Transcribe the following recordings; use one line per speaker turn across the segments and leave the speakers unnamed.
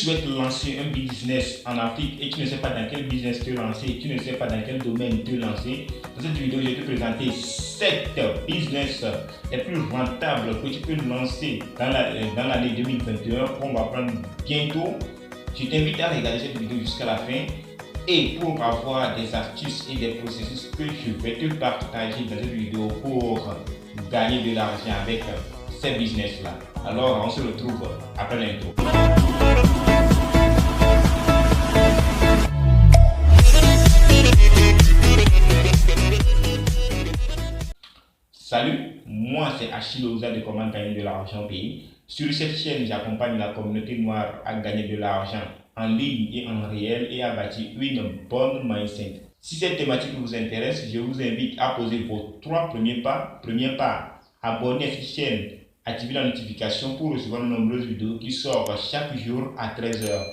souhaites lancer un business en Afrique et tu ne sais pas dans quel business te lancer, tu ne sais pas dans quel domaine te lancer, dans cette vidéo, je vais te présenter 7 business les plus rentables que tu peux lancer dans l'année 2021 qu'on va prendre bientôt. Je t'invite à regarder cette vidéo jusqu'à la fin et pour avoir des astuces et des processus que je vais te partager dans cette vidéo pour gagner de l'argent avec ces business-là. Alors, on se retrouve après l'intro. Salut, moi c'est Achille Oza de Comment gagner de l'argent pays. Sur cette chaîne, j'accompagne la communauté noire à gagner de l'argent en ligne et en réel et à bâtir une bonne mindset. Si cette thématique vous intéresse, je vous invite à poser vos 3 premiers pas. Premier pas, abonner à cette chaîne, activer la notification pour recevoir de nombreuses vidéos qui sortent chaque jour à 13 h.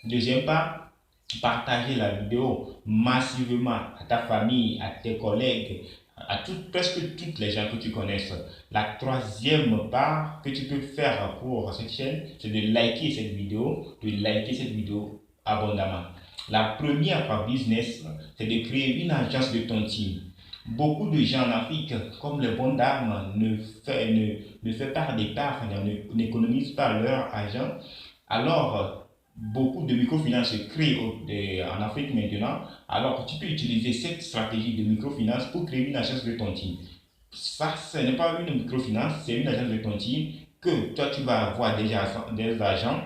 Deuxième pas, partager la vidéo massivement à ta famille, à tes collègues, à presque toutes les gens que tu connaisses. La troisième part que tu peux faire pour cette chaîne, c'est de liker cette vidéo abondamment. La première business, c'est de créer une agence de tontine. Beaucoup de gens en Afrique, comme les bonnes dames, ne fait pas d'épargne, n'économisent pas leur argent. Alors, beaucoup de microfinances se créent en Afrique maintenant. Alors, tu peux utiliser cette stratégie de microfinance pour créer une agence de tontine. Ça, ce n'est pas une microfinance, c'est une agence de tontine que toi, tu vas avoir des agents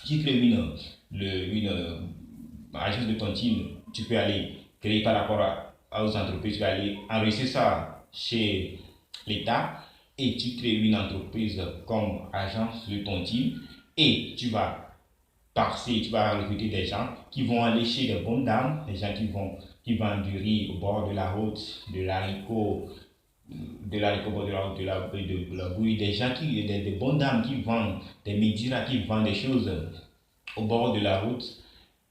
qui créent une agence de tontine. Tu peux aller créer par rapport aux entreprises, tu vas aller enregistrer ça chez l'État et tu crées une entreprise comme agence de tontine et tu vas recruter des gens qui vont aller chez des bonnes dames, des gens qui vendent du riz au bord de la route, de l'haricot au bord de la route, de la bouillie, des bonnes dames qui vendent des médiras, qui vendent des choses au bord de la route.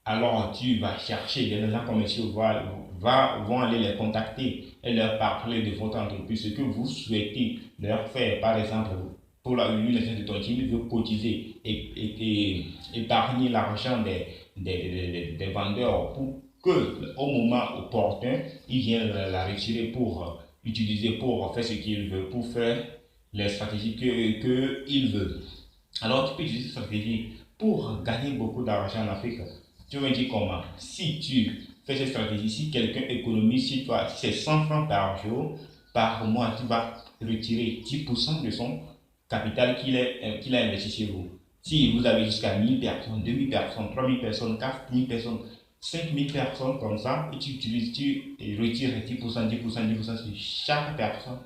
Alors tu vas chercher des gens commerciaux, vont aller les contacter et leur parler de votre entreprise, ce que vous souhaitez leur faire. Par exemple, pour une agence de tontine, veut cotiser et épargner l'argent des vendeurs pour que au moment opportun, ils viennent la retirer pour utiliser, pour faire ce qu'ils veulent, pour faire les stratégies qu'ils veulent. Alors tu peux utiliser cette stratégie pour gagner beaucoup d'argent en Afrique. Tu vas me dire comment? Si tu fais cette stratégie, si quelqu'un économise si c'est 100 francs par jour, par mois, tu vas retirer 10% de son capital qu'il a investi chez vous. Si vous avez jusqu'à 1000 personnes, 2000 personnes, 3000 personnes, 4000 personnes, 5000 personnes comme ça, et tu retires 10%, 10%, 10% sur chaque personne,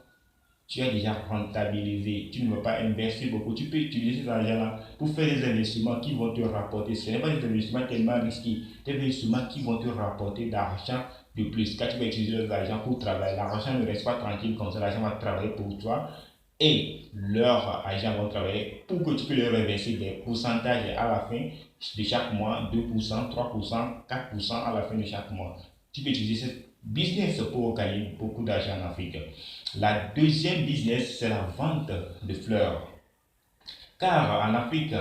tu as déjà rentabilisé. Tu ne veux pas investir beaucoup. Tu peux utiliser cet argent-là pour faire des investissements qui vont te rapporter. Ce n'est pas des investissements tellement risqués, des investissements qui vont te rapporter d'argent de plus. Quand tu vas utiliser l'argent pour travailler, l'argent ne reste pas tranquille comme ça, l'argent va travailler pour toi. Et leur argent va travailler pour que tu peux leur investir des pourcentages à la fin de chaque mois, 2%, 3%, 4% à la fin de chaque mois. Tu peux utiliser ce business pour gagner beaucoup d'argent en Afrique. La deuxième business, c'est la vente de fleurs. Car en Afrique,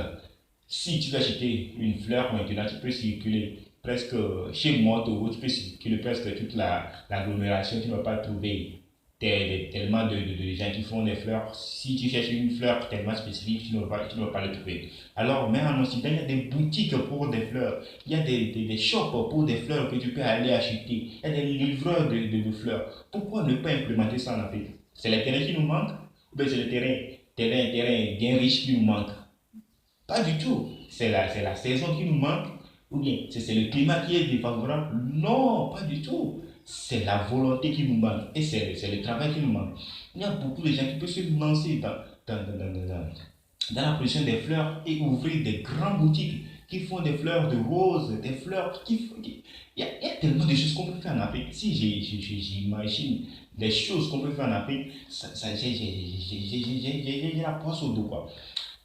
si tu veux acheter une fleur maintenant, tu peux circuler presque chez moi, tu peux circuler presque toute l'agglomération, tu ne vas pas trouver tellement de gens qui font des fleurs. Si tu cherches une fleur tellement spécifique, tu ne vas pas le trouver. Alors, mais en Occident, il y a des boutiques pour des fleurs. Il y a des shops pour des fleurs que tu peux aller acheter. Il y a des livreurs de fleurs. Pourquoi ne pas implémenter ça en Afrique? C'est les terrains qui nous manquent? Ou bien c'est le terrain bien riche qui nous manque? Pas du tout. C'est la saison qui nous manque? Ou bien c'est le climat qui est défavorable? Non, pas du tout. C'est la volonté qui nous manque et c'est le travail qui nous manque. Il y a beaucoup de gens qui peuvent se lancer dans la production des fleurs et ouvrir des grandes boutiques qui font des fleurs de rose, des fleurs il y a tellement de choses qu'on peut faire en Afrique. Si j'imagine des choses qu'on peut faire en Afrique, j'ai la poisse au dos, quoi.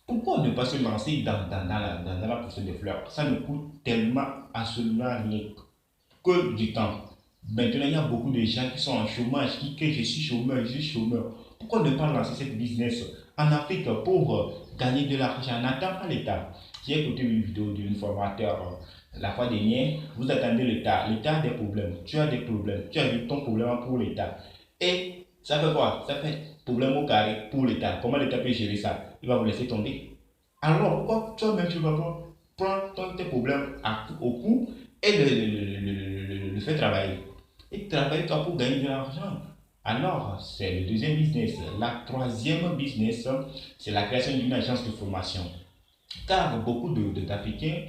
Pourquoi ne pas se lancer dans la production des fleurs? Ça ne coûte tellement absolument rien que du temps. Maintenant, il y a beaucoup de gens qui sont en chômage, qui crient je suis chômeur. Pourquoi ne pas lancer cette business en Afrique pour gagner de l'argent? N'attends pas l'État. j'ai écouté une vidéo d'un formateur la fois dernière. Vous attendez l'État. L'État a des problèmes. Tu as des problèmes. Tu as vu ton problème pour l'État. Et ça fait quoi? Ça fait problème au carré pour l'État. Comment l'État peut gérer ça? Il va vous laisser tomber. Alors pourquoi toi-même tu vas pas prendre tes problèmes au cou et le faire travailler? Et travailler toi pour gagner de l'argent. Alors, c'est le deuxième business. La troisième business, c'est la création d'une agence de formation. Car beaucoup d'Africains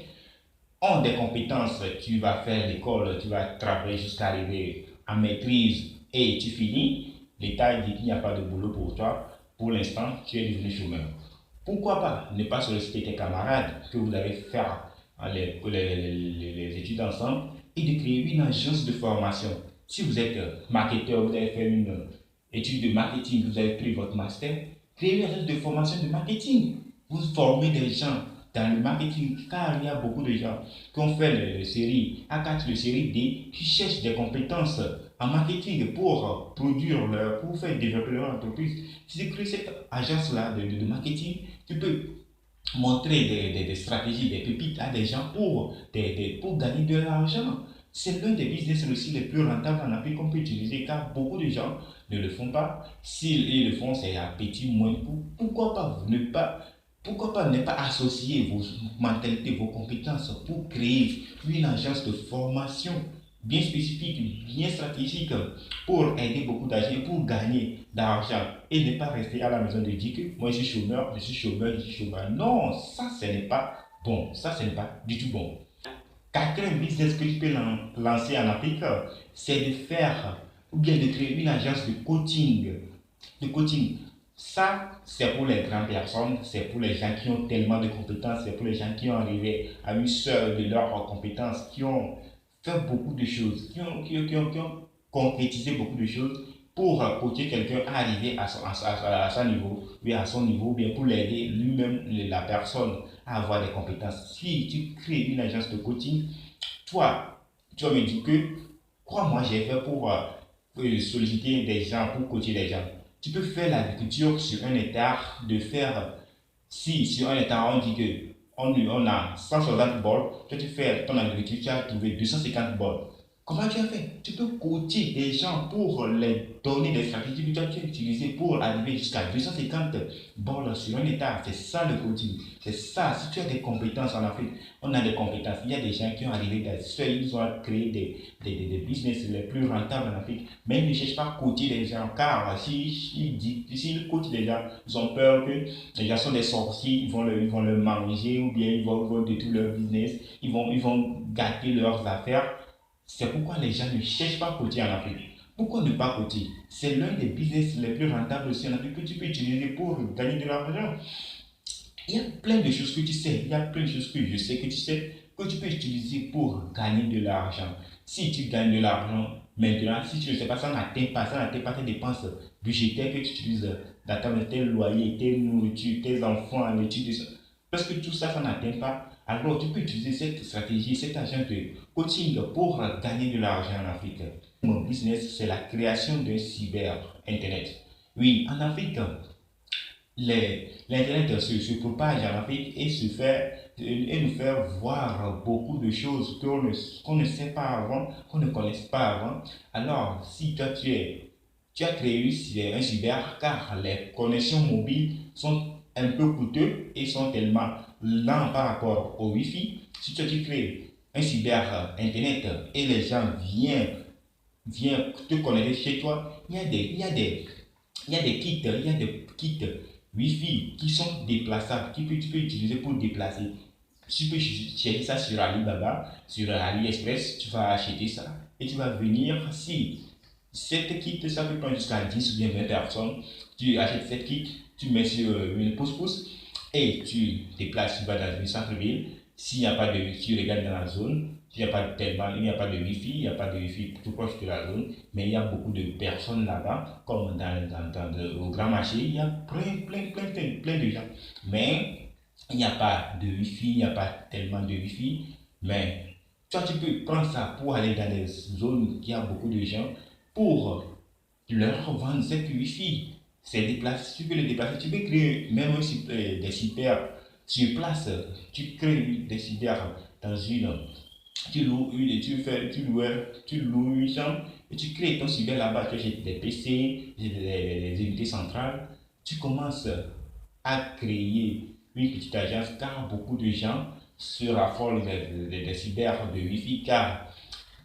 ont des compétences. Tu vas faire l'école, tu vas travailler jusqu'à arriver à maîtrise et tu finis. L'État dit qu'il n'y a pas de boulot pour toi. Pour l'instant, tu es devenu chômeur. Pourquoi pas ne pas solliciter tes camarades que vous allez faire les études ensemble et de créer une agence de formation. Si vous êtes marketeur, vous avez fait une étude de marketing, vous avez pris votre master, créez une agence de formation de marketing. Vous formez des gens dans le marketing, car il y a beaucoup de gens qui ont fait les séries A4, les séries D, qui cherchent des compétences en marketing pour produire pour faire développer leur entreprise. Si tu crées cette agence-là de marketing, tu peux montrer des stratégies, des pépites à des gens pour gagner de l'argent. C'est l'un des business aussi les plus rentables en Afrique qu'on peut utiliser car beaucoup de gens ne le font pas. S'ils le font, c'est à petit moins coût. Pourquoi pas ne pas associer vos mentalités, vos compétences pour créer une agence de formation bien spécifique, bien stratégique pour aider beaucoup d'agents, pour gagner d'argent et ne pas rester à la maison de dire que moi je suis chômeur, je suis chômeur, je suis chômeur. Non, ça ce n'est pas bon, ça ce n'est pas du tout bon. Quatrième business que tu peux lancer en Afrique, c'est de faire ou bien de créer une agence de coaching. De coaching. Ça, c'est pour les grandes personnes, c'est pour les gens qui ont tellement de compétences, c'est pour les gens qui ont arrivé à une seule de leurs compétences, qui ont fait beaucoup de choses, qui ont concrétisé beaucoup de choses pour coacher quelqu'un à arriver à son niveau, oui, à son niveau, bien pour l'aider lui-même, la personne, à avoir des compétences. Si tu crées une agence de coaching, toi, tu vas me dire que, crois-moi, j'ai fait pour solliciter des gens, pour coacher des gens. Tu peux faire l'agriculture sur un hectare, de faire, si sur un hectare on dit que on a 160 bols, toi tu fais ton agriculture, tu as trouvé 250 bols. Comment tu as fait? Tu peux coacher des gens pour les donner des stratégies que tu as utilisées pour arriver jusqu'à 250 bols sur un hectare. C'est ça le coaching. C'est ça. Si tu as des compétences en Afrique, on a des compétences. Il y a des gens qui ont arrivé dans ils ont créé des business les plus rentables en Afrique. Mais ils ne cherchent pas à coacher les gens car s'ils coachent les gens, ils ont peur que les gens sont des sorciers, ils vont le manger ou bien ils vont détruire leur business, ils vont gâter leurs affaires. C'est pourquoi les gens ne cherchent pas à coacher en Afrique. Pourquoi ne pas coacher? C'est l'un des business les plus rentables aussi en Afrique que tu peux utiliser pour gagner de l'argent. Il y a plein de choses que tu sais, il y a plein de choses que je sais que tu sais, que tu peux utiliser pour gagner de l'argent. Si tu gagnes de l'argent maintenant, si tu ne sais pas, ça n'atteint pas tes dépenses budgétaires que tu utilises dans tes loyers, tes nourritures, tes enfants, l'étude, parce que tout ça, ça n'atteint pas. Alors, tu peux utiliser cette stratégie, cet agent de coaching pour gagner de l'argent en Afrique. Mon business, c'est la création d'un cyber-internet. Oui, en Afrique, l'Internet se propage en Afrique et nous fait voir beaucoup de choses qu'on ne sait pas avant, qu'on ne connaisse pas avant. Alors, si toi tu as créé un cyber, car les connexions mobiles sont un peu coûteuses et sont tellement lents par rapport au Wi-Fi. Si toi tu crées un cyber Internet et les gens viennent te connecter chez toi, il y a des kits Wi-Fi qui sont déplaçables, tu peux utiliser pour déplacer. Tu peux chercher ça sur Alibaba, sur AliExpress, tu vas acheter ça et tu vas venir. Si cette kit, ça peut prendre jusqu'à 10 ou bien 20 personnes, tu achètes cette kit, tu mets sur une pousse-pousse et tu déplaces, tu vas dans une centre-ville. S'il n'y a pas de, tu regardes dans la zone, il n'y a pas de Wi-Fi, il n'y a pas de Wi-Fi tout proche de la zone, mais il y a beaucoup de personnes là-bas, comme au grand marché, il y a plein de gens. Mais il n'y a pas de Wi-Fi, il n'y a pas tellement de Wi-Fi, mais toi tu peux prendre ça pour aller dans des zones où il y a beaucoup de gens pour leur vendre cette Wi-Fi. C'est déplacé, tu peux les déplacer, tu peux créer même des super Sur place, tu crées des cyber dans une. Tu loues tu loues une chambre et tu crées ton cyber là-bas. Tu achètes des PC, des unités centrales. Tu commences à créer une petite agence car beaucoup de gens se raffolent des cyber de Wi-Fi car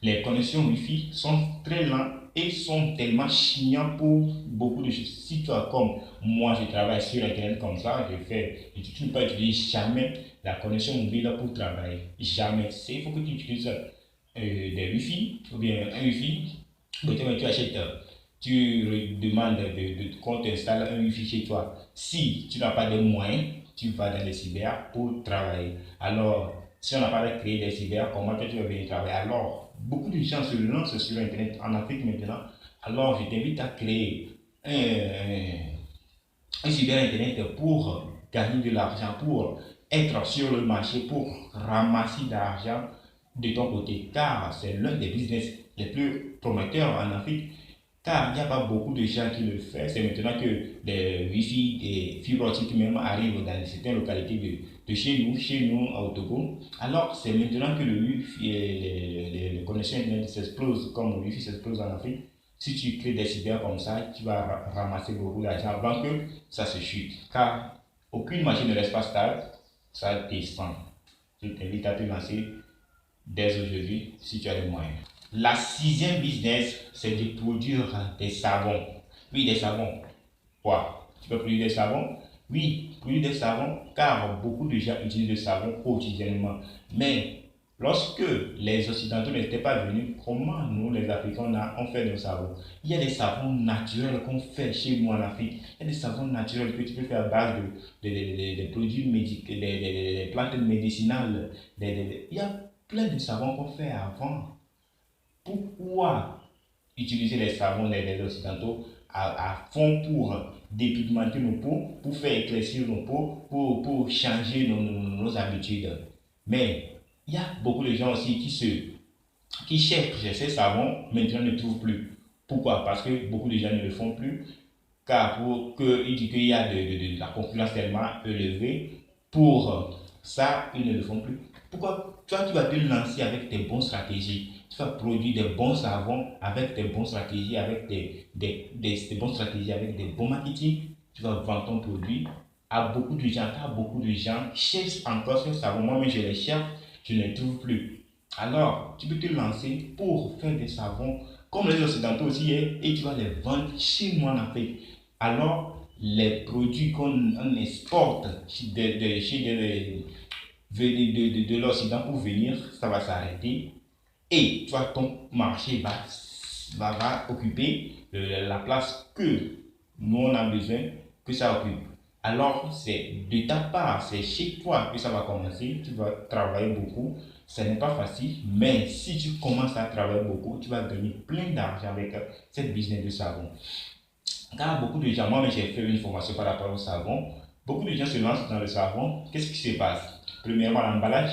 les connexions Wi-Fi sont très lentes et sont tellement chiants pour beaucoup de choses. Si toi, comme moi, je travaille sur Internet comme ça, tu ne peux pas utiliser jamais la connexion mobile pour travailler. Jamais. Il faut que tu utilises des Wi-Fi ou bien un Wi-Fi. Donc, tu achètes, tu demandes qu'on t'installe un Wi-Fi chez toi. Si tu n'as pas de moyens, tu vas dans les cyber pour travailler. Alors, si on n'a pas créé des cyber, comment tu vas venir travailler? Alors, beaucoup de gens se lancent sur Internet en Afrique maintenant. Alors, je t'invite à créer un cyber Internet pour gagner de l'argent, pour être sur le marché, pour ramasser de l'argent de ton côté. Car c'est l'un des business les plus prometteurs en Afrique. Car il n'y a pas beaucoup de gens qui le font. C'est maintenant que les Wi-Fi et fibres optiques même arrivent dans certaines localités de chez nous au Togo. Alors c'est maintenant que le Wi-Fi et les connexions Internet s'explosent comme le Wi-Fi s'explose en Afrique. Si tu crées des cyber comme ça, tu vas ramasser beaucoup d'argent avant que ça se chute. Car aucune machine ne reste pas stable, ça descend. Je t'invite à te lancer dès aujourd'hui si tu as les moyens. La sixième business, c'est de produire des savons. Oui, des savons. Quoi? Tu peux produire des savons? Oui, produire des savons, car beaucoup de gens utilisent le savon quotidiennement. Mais lorsque les Occidentaux n'étaient pas venus, comment nous, les Africains, on fait nos savons? Il y a des savons naturels qu'on fait chez nous en Afrique. Il y a des savons naturels que tu peux faire à base de produits médicaux, des plantes médicinales. Il y a plein de savons qu'on fait avant. Pourquoi utiliser les savons des Occidentaux à fond pour dépigmenter nos peaux, pour faire éclaircir nos peaux, pour changer nos habitudes? Mais il y a beaucoup de gens aussi qui cherchent ces savons, maintenant ne trouvent plus. Pourquoi? Parce que beaucoup de gens ne le font plus, car ils disent qu'il y a de la concurrence tellement élevée. Pour ça, ils ne le font plus. Pourquoi? Toi, tu vas te lancer avec tes bonnes stratégies. Tu vas produire des bons savons avec des bonnes stratégies, avec des bonnes stratégies, avec des bons marketing. Tu vas vendre ton produit à beaucoup de gens, car beaucoup de gens cherchent encore ce savon. Moi-même, je les cherche, je ne les trouve plus. Alors, tu peux te lancer pour faire des savons comme les Occidentaux aussi, et tu vas les vendre chez moi en Afrique. Alors, les produits qu'on exporte de l'Occident pour venir, ça va s'arrêter. Et toi, ton marché va occuper la place que nous on a besoin que ça occupe. Alors, c'est de ta part, c'est chez toi que ça va commencer. Tu vas travailler beaucoup. Ce n'est pas facile, mais si tu commences à travailler beaucoup, tu vas gagner plein d'argent avec cette business de savon. Car beaucoup de gens, moi j'ai fait une formation par rapport au savon, beaucoup de gens se lancent dans le savon. Qu'est-ce qui se passe? Premièrement, l'emballage,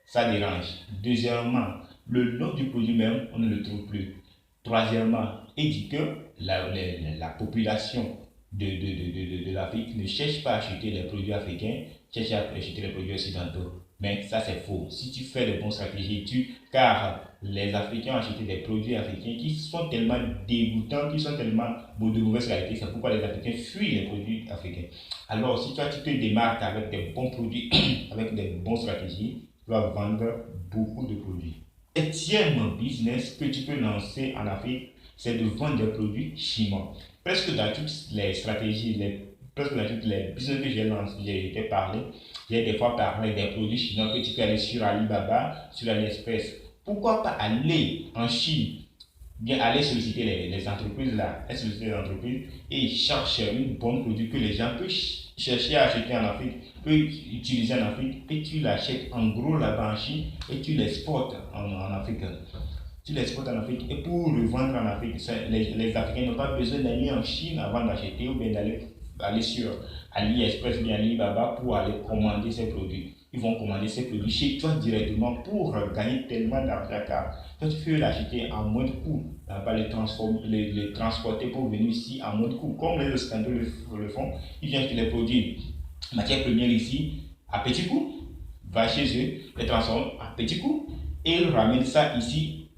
ça dérange. Deuxièmement, le nom du produit même, on ne le trouve plus. Troisièmement, il dit que la population de l'Afrique ne cherche pas à acheter les produits africains, cherche à acheter les produits occidentaux. Mais ça, c'est faux. Si tu fais de bonnes stratégies, car les Africains ont acheté des produits africains qui sont tellement dégoûtants, qui sont tellement de mauvaise qualité, c'est pourquoi les Africains fuient les produits africains. Alors, si toi, tu te démarques avec des bons produits, avec des bonnes stratégies, tu vas vendre beaucoup de produits. Septième business que tu peux lancer en Afrique, c'est de vendre des produits chinois. Presque dans toutes les stratégies, presque dans toutes les business que j'ai lancé, j'ai parlé, j'ai des fois parlé des produits chinois que tu peux aller sur Alibaba, sur AliExpress. Pourquoi pas aller en Chine, bien aller solliciter les entreprises là, solliciter les entreprises et chercher un bon produit que les gens peuvent chercher à acheter en Afrique, peuvent utiliser en Afrique, et tu l'achètes en gros là-bas en Chine et tu l'exportes en Afrique. Tu l'exportes en Afrique et pour le vendre en Afrique, les Africains n'ont pas besoin d'aller en Chine avant d'acheter ou bien aller sur AliExpress ou bien Alibaba pour aller commander ces produits. Ils vont commander ces produits chez toi directement pour gagner tellement d'argent car toi tu peux l'acheter à moins de coût, pas les transporter pour venir ici à moins de coût. Comme les Occidentaux le font, ils viennent acheter les produits matières premières ici à petit coût, va chez eux, les transforme à petit coût et ils ramènent ça ici.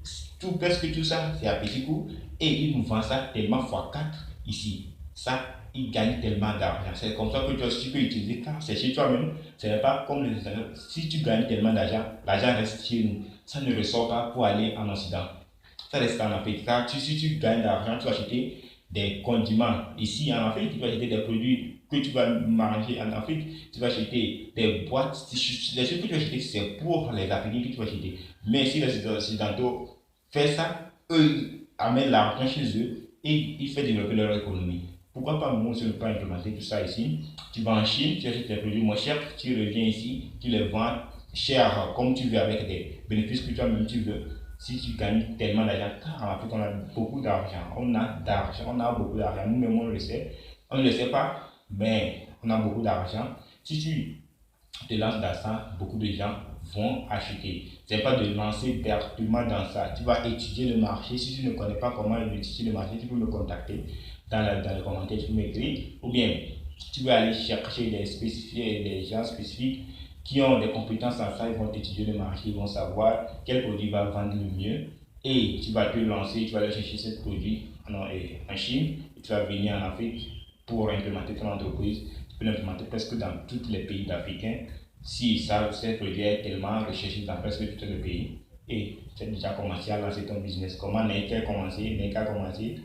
Presque tout ça, c'est à petit coût et ils nous vendent ça tellement fois 4 ici. Ça, ils gagnent tellement d'argent. C'est comme ça que toi aussi tu peux utiliser car c'est chez toi-même. Ce n'est pas comme les États-Unis. Si tu gagnes tellement d'argent, l'argent reste chez nous. Ça ne ressort pas pour aller en Occident. Ça reste en Afrique. Car si tu gagnes de l'argent, tu vas acheter des condiments. Ici en Afrique, tu vas acheter des produits que tu vas manger en Afrique. Tu vas acheter des boîtes. Les choses que tu vas acheter, c'est pour les Africains que tu vas acheter. Mais si les Occidentaux font ça, eux amènent l'argent chez eux et ils font développer leur économie. Pourquoi pas nous, si on ne peut pas implémenter tout ça ici? Tu vas en Chine, tu achètes des produits moins chers, tu reviens ici, tu les vends cher comme tu veux avec des bénéfices que toi-même tu veux. Si tu gagnes tellement d'argent, car en Afrique on a beaucoup d'argent, on a beaucoup d'argent, nous-mêmes on le sait, on ne le sait pas, mais on a beaucoup d'argent. Si tu te lances dans ça, beaucoup de gens vont acheter. C'est pas de lancer directement dans ça. Tu vas étudier le marché. Si tu ne connais pas comment étudier le marché, tu peux me contacter dans les commentaires, tu peux m'écrire. Ou bien, tu vas aller chercher des gens spécifiques qui ont des compétences en ça. Ils vont étudier le marché, ils vont savoir quel produit va vendre le mieux. Et tu vas te lancer, tu vas aller chercher ce produit en Chine. Et tu vas venir en Afrique pour implémenter ton entreprise. Tu peux l'implémenter presque dans tous les pays africains. Si ça, ce produit est tellement recherché dans presque tous les pays. Et tu as déjà commencé à lancer ton business. Comment n'est-ce qu'à commencer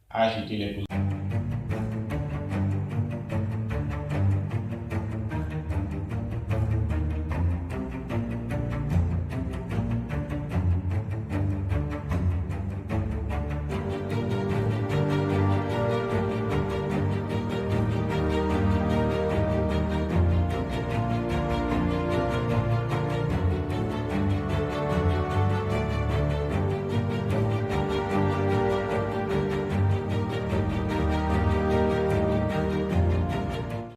à acheter les produits.